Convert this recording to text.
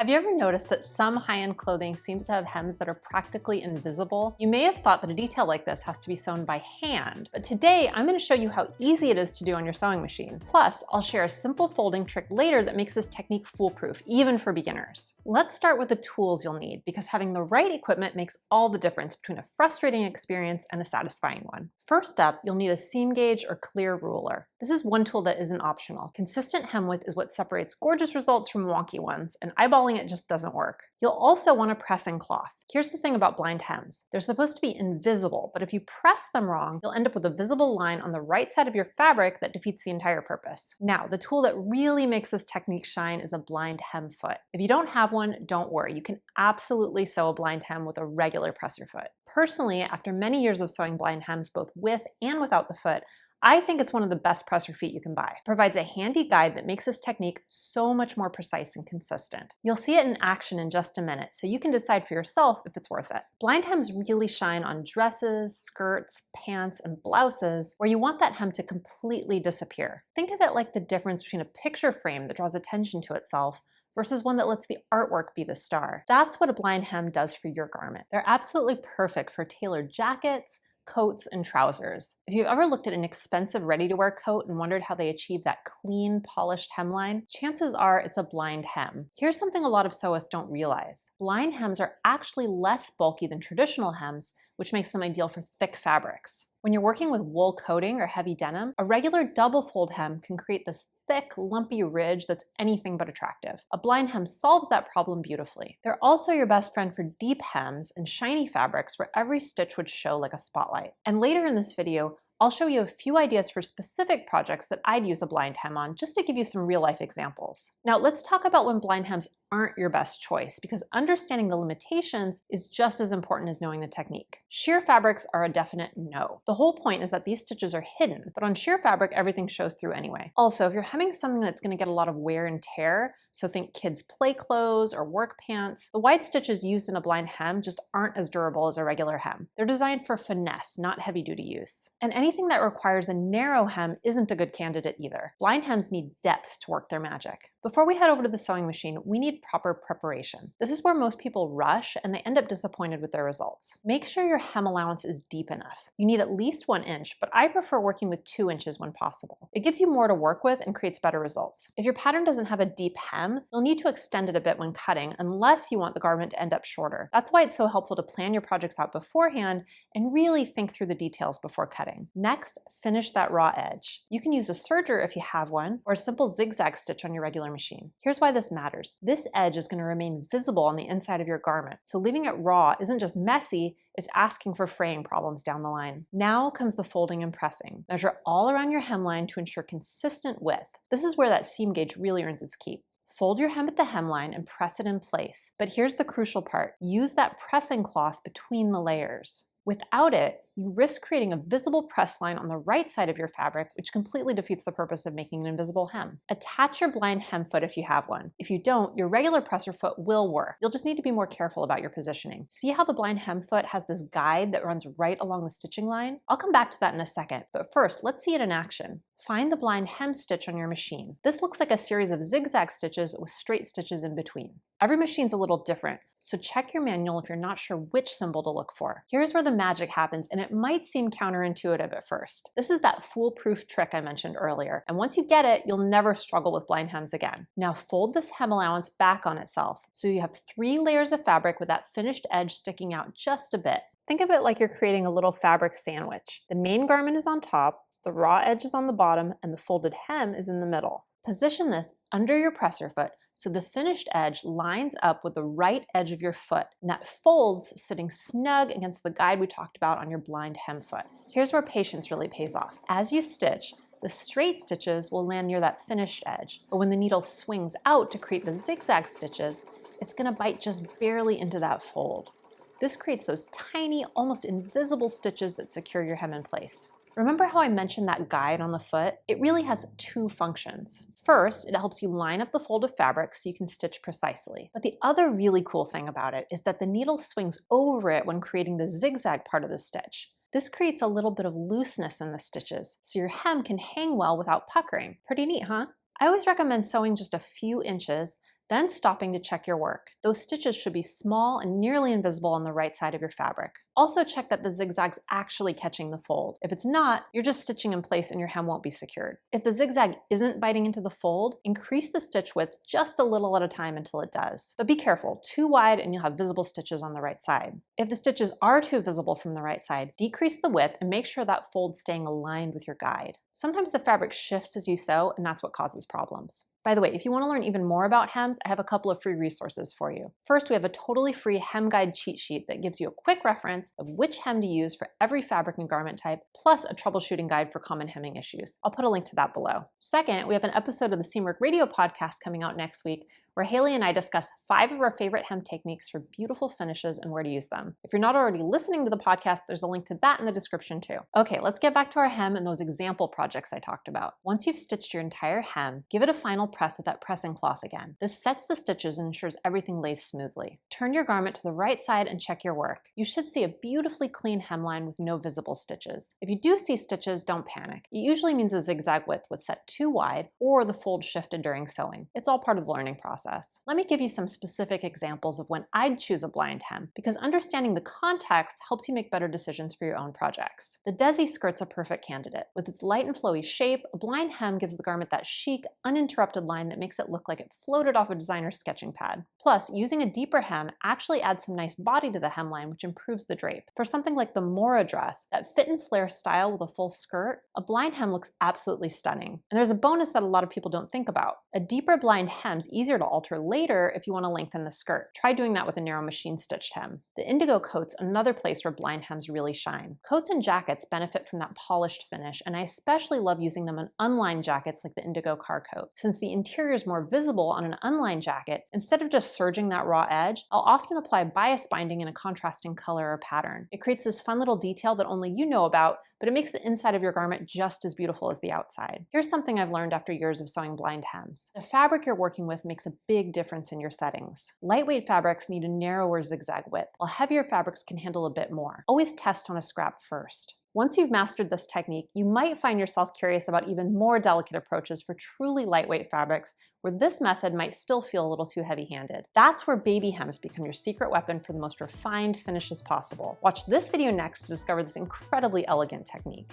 Have you ever noticed that some high-end clothing seems to have hems that are practically invisible? You may have thought that a detail like this has to be sewn by hand, but today I'm going to show you how easy it is to do on your sewing machine. Plus, I'll share a simple folding trick later that makes this technique foolproof, even for beginners. Let's start with the tools you'll need, because having the right equipment makes all the difference between a frustrating experience and a satisfying one. First up, you'll need a seam gauge or clear ruler. This is one tool that isn't optional. Consistent hem width is what separates gorgeous results from wonky ones, and eyeballing it just doesn't work. You'll also want a pressing cloth. Here's the thing about blind hems. They're supposed to be invisible, but if you press them wrong, you'll end up with a visible line on the right side of your fabric that defeats the entire purpose. Now, the tool that really makes this technique shine is a blind hem foot. If you don't have one, don't worry. You can absolutely sew a blind hem with a regular presser foot. Personally, after many years of sewing blind hems both with and without the foot, I think it's one of the best presser feet you can buy. It provides a handy guide that makes this technique so much more precise and consistent. You'll see it in action in just a minute, so you can decide for yourself if it's worth it. Blind hems really shine on dresses, skirts, pants, and blouses where you want that hem to completely disappear. Think of it like the difference between a picture frame that draws attention to itself versus one that lets the artwork be the star. That's what a blind hem does for your garment. They're absolutely perfect for tailored jackets, coats, and trousers. If you've ever looked at an expensive ready-to-wear coat and wondered how they achieve that clean, polished hemline, chances are it's a blind hem. Here's something a lot of sewists don't realize. Blind hems are actually less bulky than traditional hems, which makes them ideal for thick fabrics. When you're working with wool coating or heavy denim, a regular double fold hem can create this thick, lumpy ridge that's anything but attractive. A blind hem solves that problem beautifully. They're also your best friend for deep hems and shiny fabrics where every stitch would show like a spotlight. And later in this video, I'll show you a few ideas for specific projects that I'd use a blind hem on, just to give you some real-life examples. Now, let's talk about when blind hems aren't your best choice, because understanding the limitations is just as important as knowing the technique. Sheer fabrics are a definite no. The whole point is that these stitches are hidden, but on sheer fabric, everything shows through anyway. Also, if you're hemming something that's going to get a lot of wear and tear, so think kids' play clothes or work pants, the wide stitches used in a blind hem just aren't as durable as a regular hem. They're designed for finesse, not heavy-duty use. And anything that requires a narrow hem isn't a good candidate either. Blind hems need depth to work their magic. Before we head over to the sewing machine, we need proper preparation. This is where most people rush and they end up disappointed with their results. Make sure your hem allowance is deep enough. You need at least 1 inch, but I prefer working with 2 inches when possible. It gives you more to work with and creates better results. If your pattern doesn't have a deep hem, you'll need to extend it a bit when cutting, unless you want the garment to end up shorter. That's why it's so helpful to plan your projects out beforehand and really think through the details before cutting. Next, finish that raw edge. You can use a serger if you have one, or a simple zigzag stitch on your regular machine. Here's why this matters. This edge is going to remain visible on the inside of your garment, so leaving it raw isn't just messy, it's asking for fraying problems down the line. Now comes the folding and pressing. Measure all around your hemline to ensure consistent width. This is where that seam gauge really earns its keep. Fold your hem at the hemline and press it in place. But here's the crucial part. Use that pressing cloth between the layers. Without it, you risk creating a visible press line on the right side of your fabric, which completely defeats the purpose of making an invisible hem. Attach your blind hem foot if you have one. If you don't, your regular presser foot will work. You'll just need to be more careful about your positioning. See how the blind hem foot has this guide that runs right along the stitching line? I'll come back to that in a second, but first, let's see it in action. Find the blind hem stitch on your machine. This looks like a series of zigzag stitches with straight stitches in between. Every machine's a little different, so check your manual if you're not sure which symbol to look for. Here's where the magic happens, and it might seem counterintuitive at first. This is that foolproof trick I mentioned earlier, and once you get it, you'll never struggle with blind hems again. Now fold this hem allowance back on itself, so you have 3 layers of fabric with that finished edge sticking out just a bit. Think of it like you're creating a little fabric sandwich. The main garment is on top, the raw edge is on the bottom, and the folded hem is in the middle. Position this under your presser foot so the finished edge lines up with the right edge of your foot, and that folds sitting snug against the guide we talked about on your blind hem foot. Here's where patience really pays off. As you stitch, the straight stitches will land near that finished edge, but when the needle swings out to create the zigzag stitches, it's going to bite just barely into that fold. This creates those tiny, almost invisible stitches that secure your hem in place. Remember how I mentioned that guide on the foot? It really has 2 functions. First, it helps you line up the fold of fabric so you can stitch precisely. But the other really cool thing about it is that the needle swings over it when creating the zigzag part of the stitch. This creates a little bit of looseness in the stitches, so your hem can hang well without puckering. Pretty neat, huh? I always recommend sewing just a few inches, then stopping to check your work. Those stitches should be small and nearly invisible on the right side of your fabric. Also check that the zigzag's actually catching the fold. If it's not, you're just stitching in place and your hem won't be secured. If the zigzag isn't biting into the fold, increase the stitch width just a little at a time until it does. But be careful, too wide and you'll have visible stitches on the right side. If the stitches are too visible from the right side, decrease the width and make sure that fold's staying aligned with your guide. Sometimes the fabric shifts as you sew, and that's what causes problems. By the way, if you want to learn even more about hems, I have a couple of free resources for you. First, we have a totally free hem guide cheat sheet that gives you a quick reference of which hem to use for every fabric and garment type, plus a troubleshooting guide for common hemming issues. I'll put a link to that below. Second, we have an episode of the Seamwork radio podcast coming out next week where Haley and I discuss 5 of our favorite hem techniques for beautiful finishes and where to use them. If you're not already listening to the podcast, there's a link to that in the description too. Okay, let's get back to our hem and those example projects I talked about. Once you've stitched your entire hem, give it a final press with that pressing cloth again. This sets the stitches and ensures everything lays smoothly. Turn your garment to the right side and check your work. You should see a beautifully clean hemline with no visible stitches. If you do see stitches, don't panic. It usually means the zigzag width was set too wide or the fold shifted during sewing. It's all part of the learning process. Let me give you some specific examples of when I'd choose a blind hem, because understanding the context helps you make better decisions for your own projects. The Desi skirt's a perfect candidate. With its light and flowy shape, a blind hem gives the garment that chic, uninterrupted line that makes it look like it floated off a designer's sketching pad. Plus, using a deeper hem actually adds some nice body to the hemline, which improves the drape. For something like the Mora dress, that fit and flare style with a full skirt, a blind hem looks absolutely stunning. And there's a bonus that a lot of people don't think about. A deeper blind hem's easier to alter later if you want to lengthen the skirt. Try doing that with a narrow machine stitched hem. The indigo coat's another place where blind hems really shine. Coats and jackets benefit from that polished finish, and I especially love using them on unlined jackets like the indigo car coat. Since the interior is more visible on an unlined jacket, instead of just serging that raw edge, I'll often apply bias binding in a contrasting color or pattern. It creates this fun little detail that only you know about, but it makes the inside of your garment just as beautiful as the outside. Here's something I've learned after years of sewing blind hems. The fabric you're working with makes a big difference in your settings. Lightweight fabrics need a narrower zigzag width, while heavier fabrics can handle a bit more. Always test on a scrap first. Once you've mastered this technique, you might find yourself curious about even more delicate approaches for truly lightweight fabrics, where this method might still feel a little too heavy-handed. That's where baby hems become your secret weapon for the most refined finishes possible. Watch this video next to discover this incredibly elegant technique.